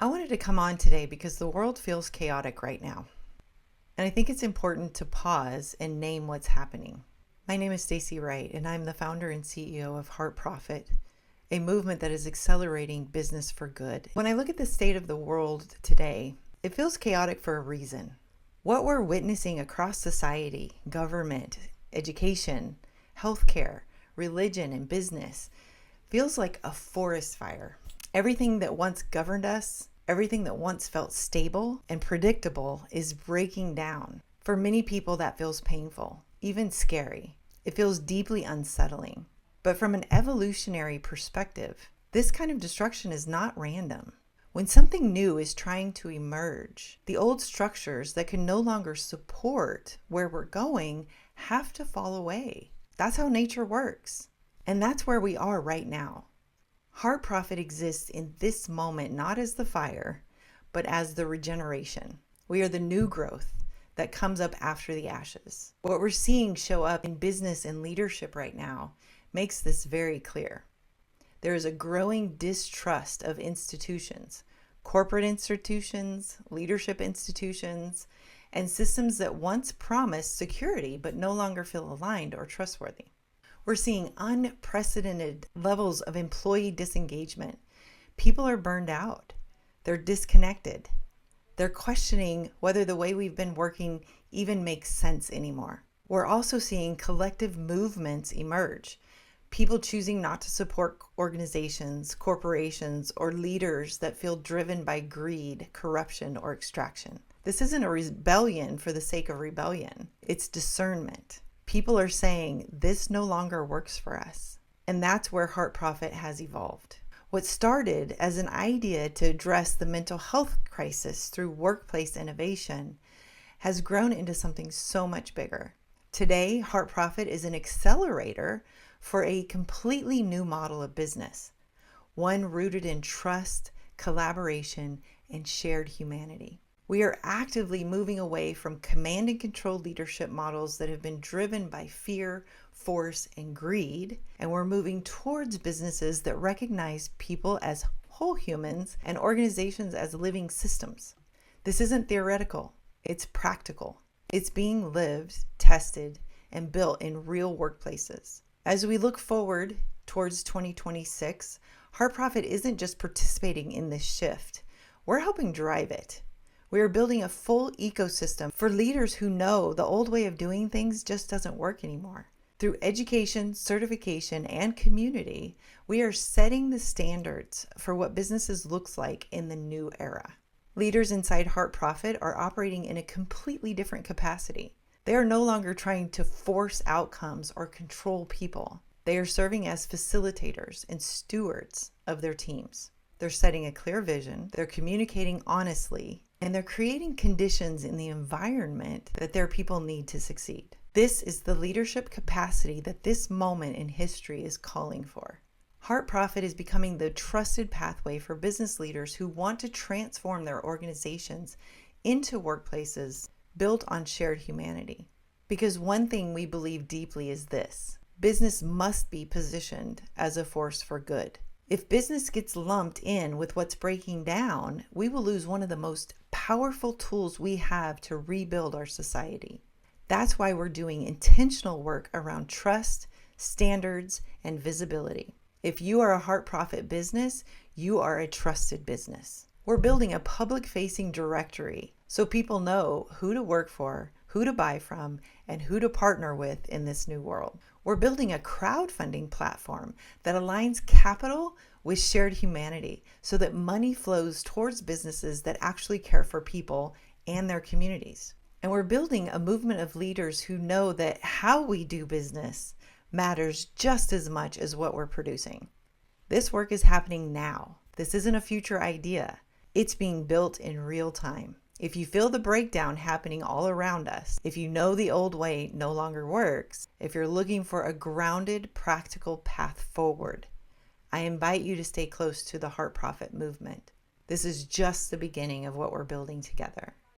I wanted to come on today because the world feels chaotic right now. And I think it's important to pause and name what's happening. My name is Stacy Wright, and I'm the founder and CEO of HeartProfit, a movement that is accelerating business for good. When I look at the state of the world today, it feels chaotic for a reason. What we're witnessing across society, government, education, healthcare, religion, and business feels like a forest fire. Everything that once governed us, everything that once felt stable and predictable is breaking down. For many people, that feels painful, even scary. It feels deeply unsettling. But from an evolutionary perspective, this kind of destruction is not random. When something new is trying to emerge, the old structures that can no longer support where we're going have to fall away. That's how nature works. And that's where we are right now. HeartProfit exists in this moment not as the fire, but as the regeneration. We are the new growth that comes up after the ashes. What we're seeing show up in business and leadership right now makes this very clear. There is a growing distrust of institutions, corporate institutions, leadership institutions, and systems that once promised security but no longer feel aligned or trustworthy. We're seeing unprecedented levels of employee disengagement. People are burned out. They're disconnected. They're questioning whether the way we've been working even makes sense anymore. We're also seeing collective movements emerge. People choosing not to support organizations, corporations, or leaders that feel driven by greed, corruption, or extraction. This isn't a rebellion for the sake of rebellion. It's discernment. People are saying this no longer works for us. And that's where HeartProfit has evolved. What started as an idea to address the mental health crisis through workplace innovation has grown into something so much bigger. Today, HeartProfit is an accelerator for a completely new model of business, one rooted in trust, collaboration, and shared humanity. We are actively moving away from command and control leadership models that have been driven by fear, force, and greed, and we're moving towards businesses that recognize people as whole humans and organizations as living systems. This isn't theoretical, it's practical. It's being lived, tested, and built in real workplaces. As we look forward towards 2026, HeartProfit isn't just participating in this shift, we're helping drive it. We are building a full ecosystem for leaders who know the old way of doing things just doesn't work anymore. Through education, certification, and community, we are setting the standards for what businesses looks like in the new era. Leaders inside HeartProfit are operating in a completely different capacity. They are no longer trying to force outcomes or control people. They are serving as facilitators and stewards of their teams. They're setting a clear vision, they're communicating honestly, and they're creating conditions in the environment that their people need to succeed. This is the leadership capacity that this moment in history is calling for. HeartProfit is becoming the trusted pathway for business leaders who want to transform their organizations into workplaces built on shared humanity. Because one thing we believe deeply is this: business must be positioned as a force for good. If business gets lumped in with what's breaking down, we will lose one of the most powerful tools we have to rebuild our society. That's why we're doing intentional work around trust, standards, and visibility. If you are a HeartProfit business, you are a trusted business. We're building a public-facing directory so people know who to work for, who to buy from, and who to partner with in this new world. We're building a crowdfunding platform that aligns capital with shared humanity so that money flows towards businesses that actually care for people and their communities. And we're building a movement of leaders who know that how we do business matters just as much as what we're producing. This work is happening now. This isn't a future idea. It's being built in real time. If you feel the breakdown happening all around us, if you know the old way no longer works, if you're looking for a grounded, practical path forward, I invite you to stay close to the HeartProfit movement. This is just the beginning of what we're building together.